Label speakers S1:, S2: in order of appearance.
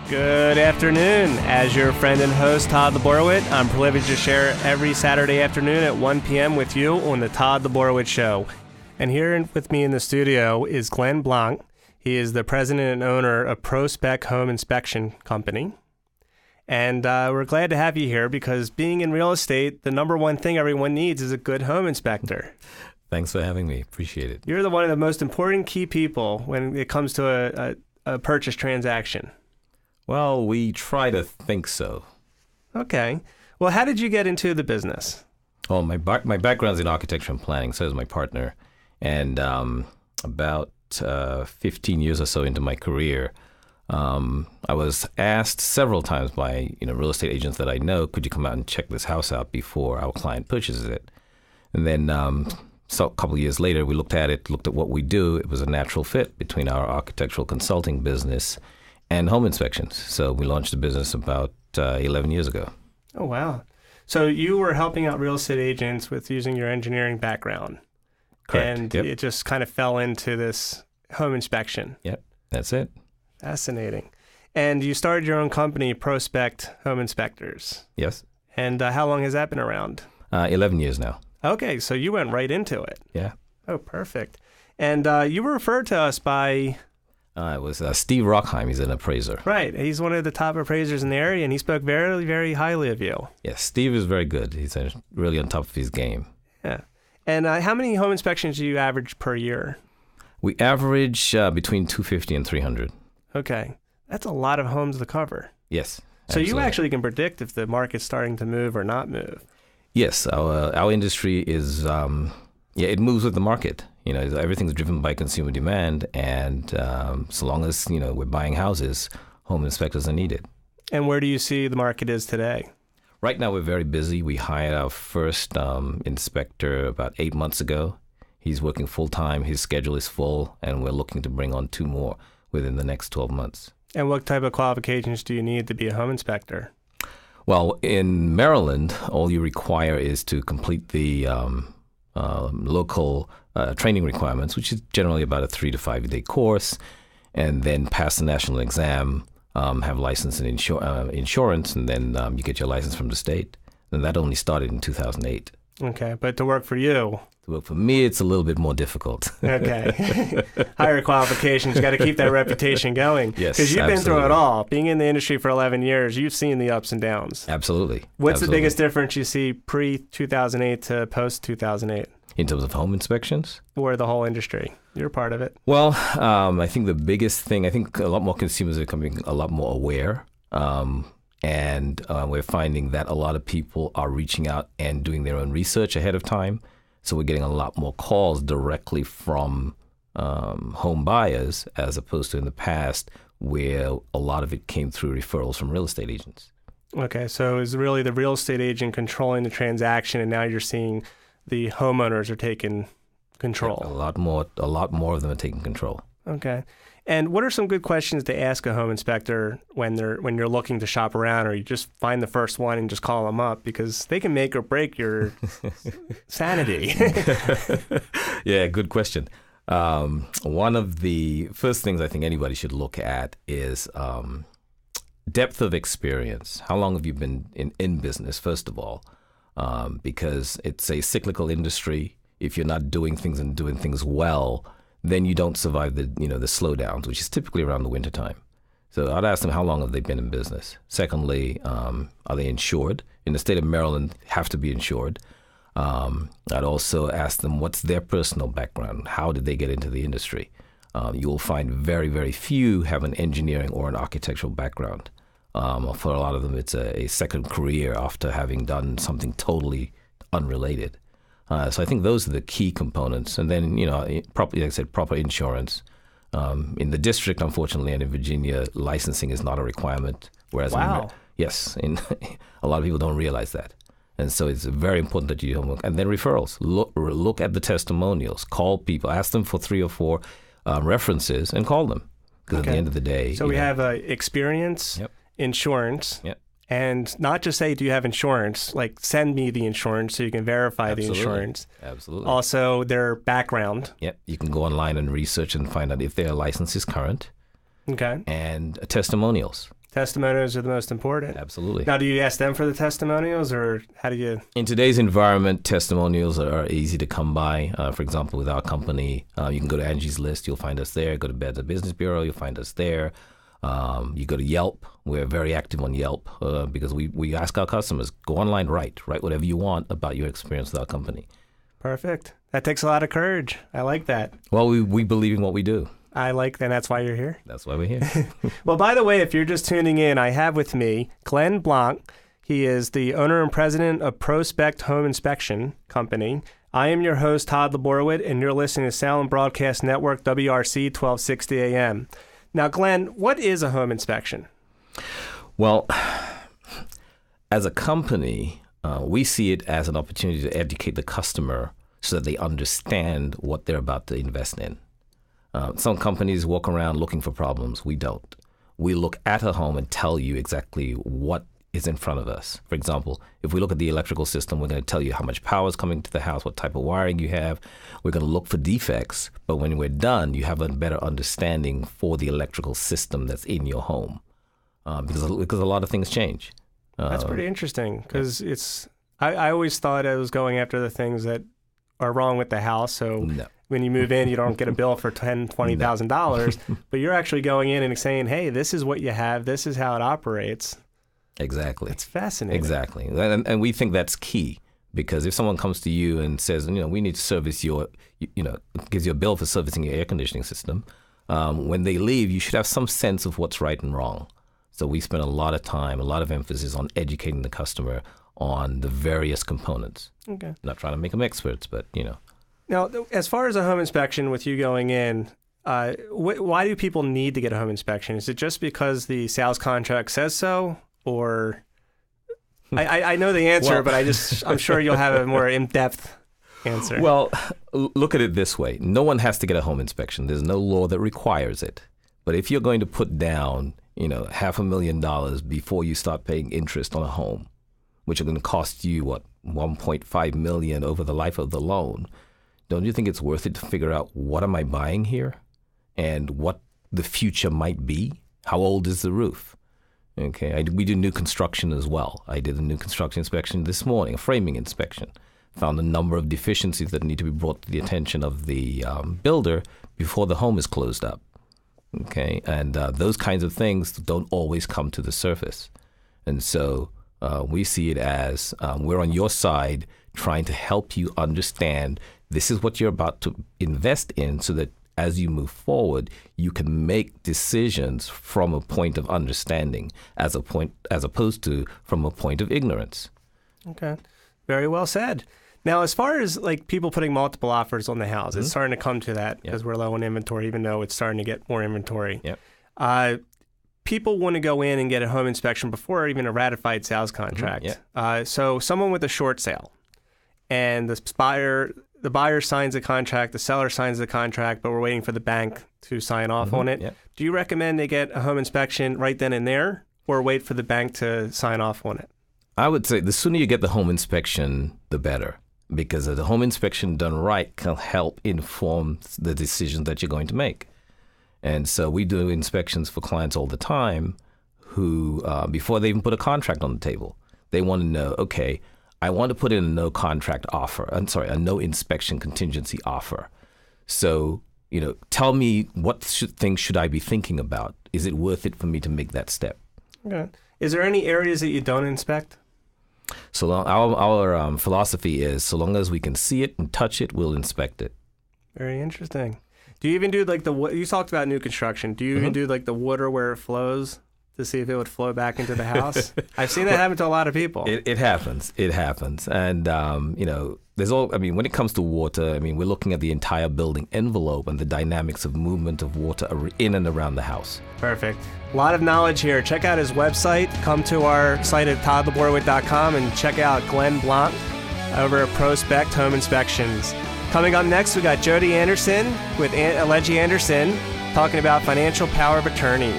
S1: Good afternoon. As your friend and host, Todd Laborowitz, I'm privileged to share every Saturday afternoon at 1 p.m. with you on the Todd Laborowitz Show. And here with me in the studio is Glen Blanc. He is the president and owner of ProSpec Home Inspection Company. And we're glad to have you here because being in real estate, the number one thing everyone needs is a good home inspector.
S2: Thanks for having me. Appreciate it.
S1: You're one of the most important key people when it comes to a purchase transaction.
S2: Well, we try to think so.
S1: Okay. Well, how did you get into the business?
S2: Well, my background's in architecture and planning, so is my partner. And about 15 years or so into my career, I was asked several times by real estate agents that I know, could you come out and check this house out before our client purchases it? And then so a couple of years later, we looked at what we do. It was a natural fit between our architectural consulting business and home inspections. So we launched the business about 11 years ago.
S1: Oh, wow. So you were helping out real estate agents with using your engineering background.
S2: Correct.
S1: And
S2: Yep.
S1: It just kind of fell into this home inspection.
S2: Yep, that's it.
S1: Fascinating. And you started your own company, Prospect Home Inspectors.
S2: Yes.
S1: And how long has that been around?
S2: 11 years now.
S1: Okay, so you went right into it.
S2: Yeah.
S1: Oh, perfect. And you were referred to us by...
S2: It was Steve Rockheim. He's an appraiser.
S1: Right. He's one of the top appraisers in the area, and he spoke very, very highly of you.
S2: Yes, Steve is very good. He's really on top of his game.
S1: Yeah. And how many home inspections do you average per year?
S2: We average between 250 and 300.
S1: Okay. That's a lot of homes to cover.
S2: Yes.
S1: So
S2: absolutely.
S1: you actually can predict if the market's starting to move or not move.
S2: Yes, our industry is, it moves with the market. Everything's driven by consumer demand, and so long as, we're buying houses, home inspectors are needed.
S1: And where do you see the market is today?
S2: Right now, we're very busy. We hired our first inspector about 8 months ago. He's working full-time. His schedule is full, and we're looking to bring on 2 more within the next 12 months.
S1: And what type of qualifications do you need to be a home inspector?
S2: Well, in Maryland, all you require is to complete the local training requirements, which is generally about a 3 to 5 day course, and then pass the national exam, have license and insurance, and then you get your license from the state. And that only started in 2008.
S1: Okay, but to work for you?
S2: To work for me, it's a little bit more difficult.
S1: Okay. Higher qualifications, got to keep that reputation going.
S2: Yes,
S1: because you've been through
S2: absolutely.
S1: it all. Being in the industry for 11 years, you've seen the ups and downs.
S2: Absolutely.
S1: What's
S2: Absolutely.
S1: the biggest difference you see pre-2008 to post-2008?
S2: In terms of home inspections?
S1: Or the whole industry? You're part of it.
S2: Well, I think the biggest thing, a lot more consumers are becoming a lot more aware. And we're finding that a lot of people are reaching out and doing their own research ahead of time. So we're getting a lot more calls directly from home buyers as opposed to in the past where a lot of it came through referrals from real estate agents.
S1: Okay, so it's really the real estate agent controlling the transaction, and now you're seeing the homeowners are taking control.
S2: A lot more of them are taking control.
S1: Okay. And what are some good questions to ask a home inspector when you're looking to shop around, or you just find the first one and just call them up, because they can make or break your sanity?
S2: Yeah, good question. One of the first things I think anybody should look at is depth of experience. How long have you been in business, first of all? Because it's a cyclical industry. If you're not doing things and doing things well, then you don't survive the slowdowns, which is typically around the wintertime. So I'd ask them how long have they been in business. Secondly, are they insured? In the state of Maryland, have to be insured. I'd also ask them what's their personal background. How did they get into the industry? You will find very, very few have an engineering or an architectural background. For a lot of them, it's a second career after having done something totally unrelated. So I think those are the key components. And then, proper, like I said, proper insurance. In the district, unfortunately, and in Virginia, licensing is not a requirement. Whereas,
S1: wow.
S2: Yes, a lot of people don't realize that. And so it's very important that you do homework. And then referrals. Look at the testimonials. Call people. Ask them for 3 or 4 references and call them. Because at the end of the day...
S1: So we have experience,
S2: Yep.
S1: insurance,
S2: Yep.
S1: and not just say, do you have insurance? Like, send me the insurance so you can verify
S2: Absolutely.
S1: the insurance.
S2: Absolutely.
S1: Also, their background.
S2: Yep. You can go online and research and find out if their license is current.
S1: Okay.
S2: And testimonials.
S1: Testimonials are the most important.
S2: Absolutely.
S1: Now, do you ask them for the testimonials, or how do you?
S2: In today's environment, testimonials are easy to come by. For example, with our company, you can go to Angie's List. You'll find us there. Go to Better Business Bureau. You'll find us there. You go to Yelp. We're very active on Yelp because we ask our customers, go online, write whatever you want about your experience with our company.
S1: Perfect. That takes a lot of courage. I like that.
S2: Well, we believe in what we do.
S1: I like that. That's why you're here.
S2: That's why we're here.
S1: Well, by the way, if you're just tuning in, I have with me Glen Blanc. He is the owner and president of Prospect Home Inspection Company. I am your host, Todd Laborowit, and you're listening to Sound Broadcast Network, WRC 1260 AM. Now, Glenn, what is a home inspection?
S2: Well, as a company, we see it as an opportunity to educate the customer so that they understand what they're about to invest in. Some companies walk around looking for problems. We don't. We look at a home and tell you exactly what is in front of us. For example, if we look at the electrical system, we're going to tell you how much power is coming to the house, what type of wiring you have. We're going to look for defects. But when we're done, you have a better understanding for the electrical system that's in your home because a lot of things change.
S1: That's pretty interesting because I always thought I was going after the things that are wrong with the house. So
S2: No.
S1: When you move in, you don't get a bill for $10,000, $20,000, but you're actually going in and saying, hey, this is what you have. This is how it operates.
S2: Exactly.
S1: It's fascinating.
S2: Exactly. And we think that's key because if someone comes to you and says, we need to service your, gives you a bill for servicing your air conditioning system, when they leave, you should have some sense of what's right and wrong. So we spend a lot of time, a lot of emphasis on educating the customer on the various components.
S1: Okay.
S2: Not trying to make them experts, but,
S1: Now, as far as a home inspection with you going in, why do people need to get a home inspection? Is it just because the sales contract says so? Or I know the answer, but I'm sure you'll have a more in-depth answer.
S2: Well, look at it this way. No one has to get a home inspection. There's no law that requires it. But if you're going to put down, $500,000 before you start paying interest on a home, which are going to cost you, $1.5 million over the life of the loan, don't you think it's worth it to figure out what am I buying here and what the future might be? How old is the roof? Okay, we do new construction as well. I did a new construction inspection this morning, a framing inspection. Found a number of deficiencies that need to be brought to the attention of the builder before the home is closed up. Okay, and those kinds of things don't always come to the surface. And so we see it as we're on your side trying to help you understand this is what you're about to invest in so that as you move forward, you can make decisions from a point of understanding as opposed to from a point of ignorance.
S1: Okay. Very well said. Now, as far as people putting multiple offers on the house, it's starting to come to that because we're low on inventory, even though it's starting to get more inventory.
S2: Yep.
S1: People want to go in and get a home inspection before even a ratified sales contract. So someone with a short sale and the buyer signs the contract, the seller signs the contract, but we're waiting for the bank to sign off on it.
S2: Yep.
S1: Do you recommend they get a home inspection right then and there or wait for the bank to sign off on it?
S2: I would say the sooner you get the home inspection, the better, because the home inspection done right can help inform the decisions that you're going to make. And so we do inspections for clients all the time who, before they even put a contract on the table, they want to know, okay, I want to put in a no contract offer. A no inspection contingency offer. So, tell me what things should I be thinking about? Is it worth it for me to make that step?
S1: Okay. Is there any areas that you don't inspect?
S2: So our philosophy is so long as we can see it and touch it, we'll inspect it.
S1: Very interesting. Do you even do you talked about new construction. Do you even do the water where it flows to see if it would flow back into the house? I've seen that happen to a lot of people.
S2: It happens. It happens. And, when it comes to water, we're looking at the entire building envelope and the dynamics of movement of water in and around the house.
S1: Perfect. A lot of knowledge here. Check out his website. Come to our site at toddlaborowit.com and check out Glen Blanc over at Prospect Home Inspections. Coming up next, we got Jody Anderson with Alleghi Anderson talking about financial power of attorney.